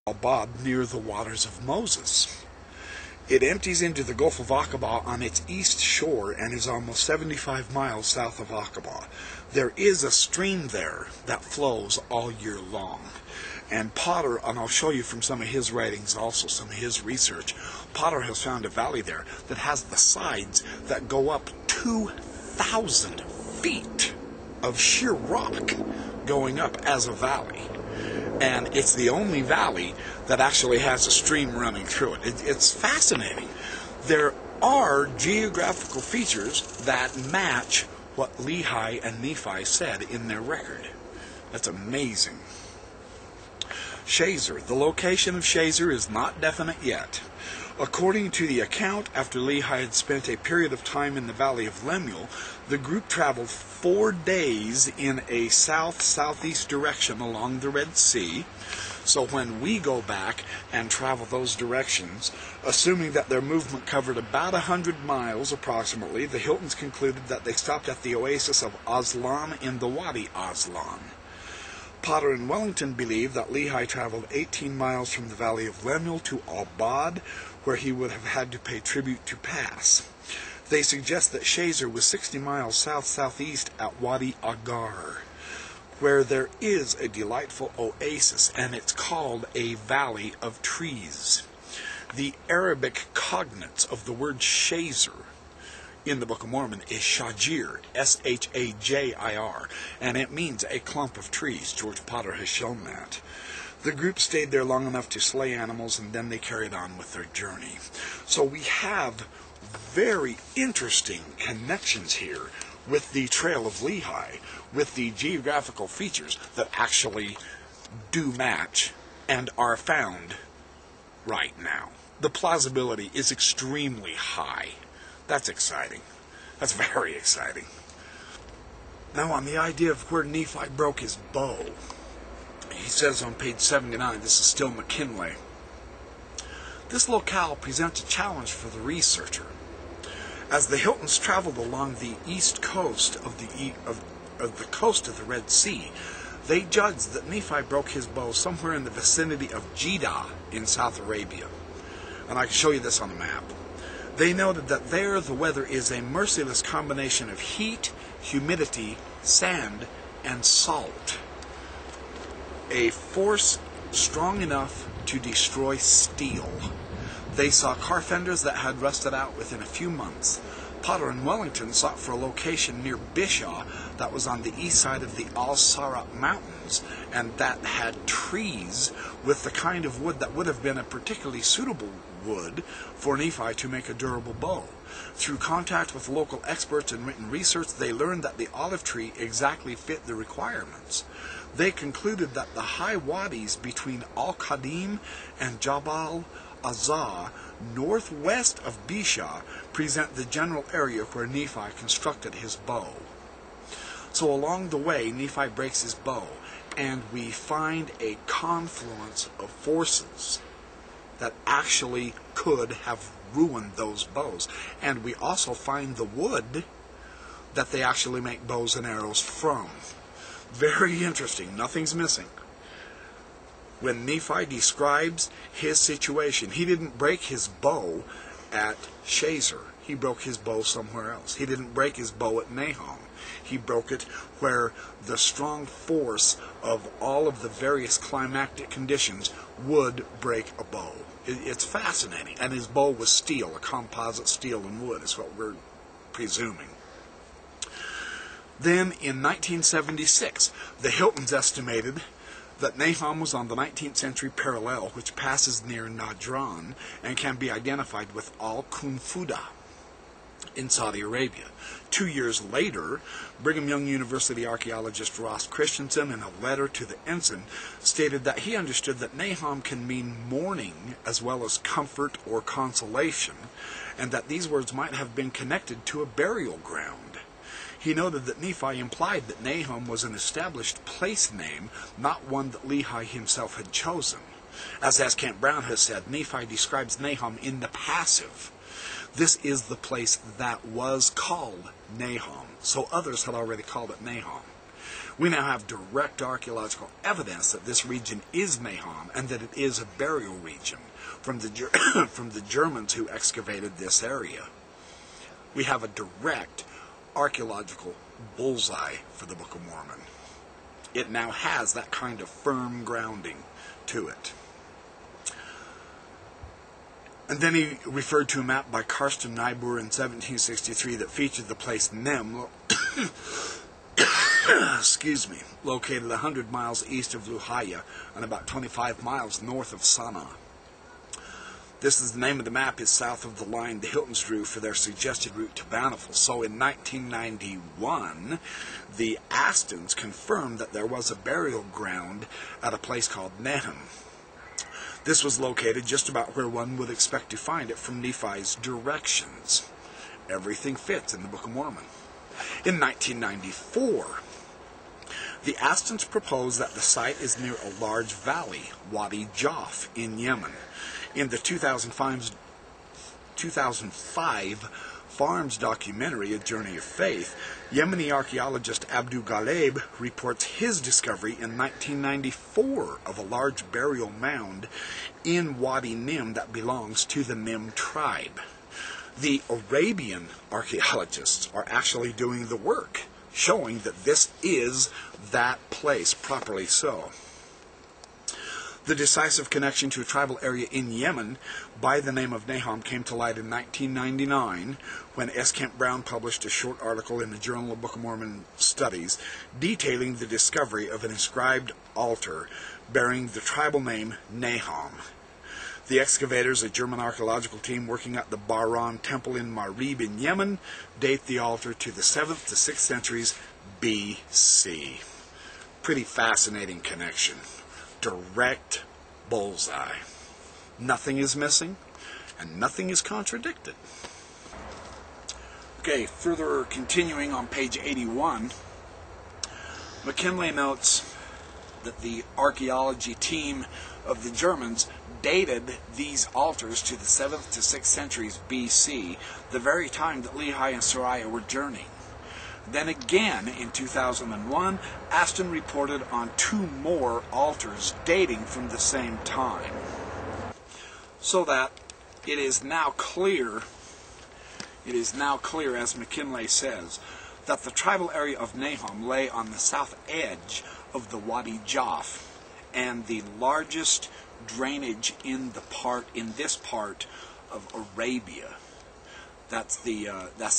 Al-Bab near the waters of Moses. It empties into the Gulf of Aqaba on its east shore and is almost 75 miles south of Aqaba. There is a stream there that flows all year long. And Potter, and I'll show you from some of his writings also, some of his research, Potter has found a valley there that has the sides that go up 2,000 feet of sheer rock going up as a valley. And it's the only valley that actually has a stream running through it. It's fascinating. There are geographical features that match what Lehi and Nephi said in their record. That's amazing. Shazer. The location of Shazer is not definite yet. According to the account, after Lehi had spent a period of time in the valley of Lemuel, the group traveled 4 days in a south-southeast direction along the Red Sea. So when we go back and travel those directions, assuming that their movement covered about 100 miles approximately, the Hiltons concluded that they stopped at the oasis of Aslan in the Wadi Aslan. Potter and Wellington believe that Lehi traveled 18 miles from the valley of Lemuel to Al-Bad, where he would have had to pay tribute to Pass. They suggest that Shazer was 60 miles south-southeast at Wadi Agar, where there is a delightful oasis, and it's called a valley of trees. The Arabic cognates of the word Shazer in the Book of Mormon is Shajir, S-H-A-J-I-R, and it means a clump of trees. George Potter has shown that. The group stayed there long enough to slay animals, and then they carried on with their journey. So we have very interesting connections here with the Trail of Lehi, with the geographical features that actually do match and are found right now. The plausibility is extremely high. That's exciting. That's very exciting. Now on the idea of where Nephi broke his bow, he says on page 79, this is still McKinley, this locale presents a challenge for the researcher. As the Hiltons traveled along the east coast of the coast of the Red Sea, they judged that Nephi broke his bow somewhere in the vicinity of Jeddah in South Arabia. And I can show you this on a map. They noted that there the weather is a merciless combination of heat, humidity, sand, and salt. A force strong enough to destroy steel. They saw car fenders that had rusted out within a few months. Potter and Wellington sought for a location near Bishaw that was on the east side of the Al-Sarat Mountains, and that had trees with the kind of wood that would have been a particularly suitable wood for Nephi to make a durable bow. Through contact with local experts and written research, they learned that the olive tree exactly fit the requirements. They concluded that the high wadis between Al-Qadim and Jabal Azah, northwest of Bisha, present the general area where Nephi constructed his bow. So along the way, Nephi breaks his bow, and we find a confluence of forces that actually could have ruined those bows. And we also find the wood that they actually make bows and arrows from. Very interesting. Nothing's missing. When Nephi describes his situation, he didn't break his bow at Shazer. He broke his bow somewhere else. He didn't break his bow at Nahom. He broke it where the strong force of all of the various climactic conditions would break a bow. It's fascinating. And his bow was steel, a composite steel and wood is what we're presuming. Then in 1976, the Hiltons estimated that Nahom was on the 19th century parallel, which passes near Najran and can be identified with Al-Qunfuda in Saudi Arabia. 2 years later, Brigham Young University archaeologist Ross Christensen, in a letter to the ensign, stated that he understood that Nahom can mean mourning as well as comfort or consolation, and that these words might have been connected to a burial ground. He noted that Nephi implied that Nahom was an established place name, not one that Lehi himself had chosen. As Kent Brown has said, Nephi describes Nahom in the passive. This is the place that was called Nahom, so others had already called it Nahom. We now have direct archaeological evidence that this region is Nahom and that it is a burial region from the, from the Germans who excavated this area. We have a direct archaeological bullseye for the Book of Mormon. It now has that kind of firm grounding to it. And then he referred to a map by Karsten Niebuhr in 1763 that featured the place Nem, excuse me, located 100 miles east of Luhaya and about 25 miles north of Sana. This is the name of the map is south of the line the Hiltons drew for their suggested route to Bountiful. So in 1991, the Astons confirmed that there was a burial ground at a place called Nahom. This was located just about where one would expect to find it from Nephi's directions. Everything fits in the Book of Mormon. In 1994, the Astons proposed that the site is near a large valley, Wadi Jaf, in Yemen. In the 2005 Farms documentary, A Journey of Faith, Yemeni archaeologist Abdul Ghaleb reports his discovery in 1994 of a large burial mound in Wadi Nim that belongs to the Nim tribe. The Arabian archaeologists are actually doing the work, showing that this is that place, properly so. The decisive connection to a tribal area in Yemen by the name of Nahom came to light in 1999 when S. Kent Brown published a short article in the Journal of Book of Mormon Studies detailing the discovery of an inscribed altar bearing the tribal name Nahom. The excavators, a German archaeological team working at the Bahran Temple in Marib in Yemen, date the altar to the 7th to 6th centuries B.C. Pretty fascinating connection. Direct bullseye. Nothing is missing, and nothing is contradicted. Okay, further continuing on page 81, McKinley notes that the archaeology team of the Germans dated these altars to the 7th to 6th centuries BC, the very time that Lehi and Sariah were journeying. Then again, in 2001, Aston reported on 2 more altars dating from the same time. So that it is now clear, as McKinley says, that the tribal area of Nahom lay on the south edge of the Wadi Jaf, and the largest drainage in this part of Arabia. That's the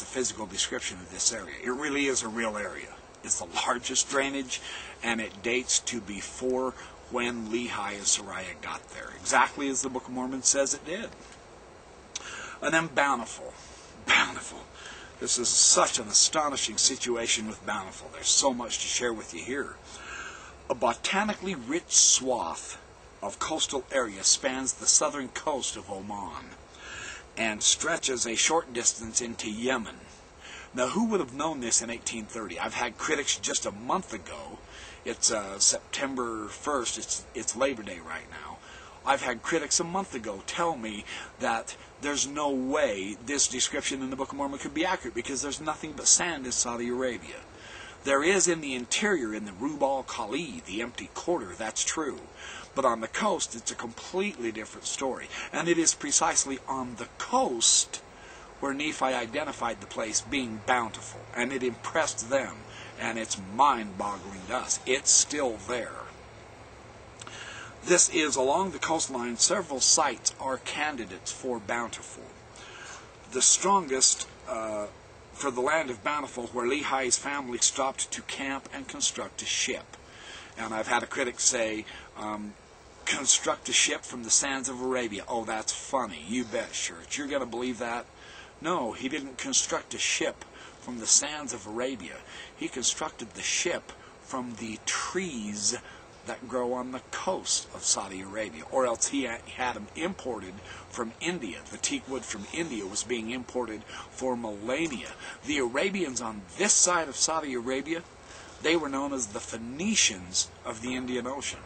physical description of this area. It really is a real area. It's the largest drainage, and it dates to before when Lehi and Sariah got there, exactly as the Book of Mormon says it did. And then Bountiful. Bountiful. This is such an astonishing situation with Bountiful. There's so much to share with you here. A botanically rich swath of coastal area spans the southern coast of Oman and stretches a short distance into Yemen. Now, who would have known this in 1830? I've had critics just a month ago. It's September 1st. It's Labor Day right now. I've had critics a month ago tell me that there's no way this description in the Book of Mormon could be accurate because there's nothing but sand in Saudi Arabia. There is in the interior, in the Rub al-Khali, the empty quarter, that's true. But on the coast, it's a completely different story. And it is precisely on the coast where Nephi identified the place being bountiful. And it impressed them. And it's mind-boggling to us. It's still there. This is, along the coastline, several sites are candidates for bountiful. The strongest for the land of Bountiful, where Lehi's family stopped to camp and construct a ship. And I've had a critic say, construct a ship from the sands of Arabia. Oh, that's funny. You bet, Church. You're going to believe that? No, he didn't construct a ship from the sands of Arabia. He constructed the ship from the trees that grow on the coast of Saudi Arabia, or else he had them imported from India. The teak wood from India was being imported for millennia. The Arabians on this side of Saudi Arabia, they were known as the Phoenicians of the Indian Ocean.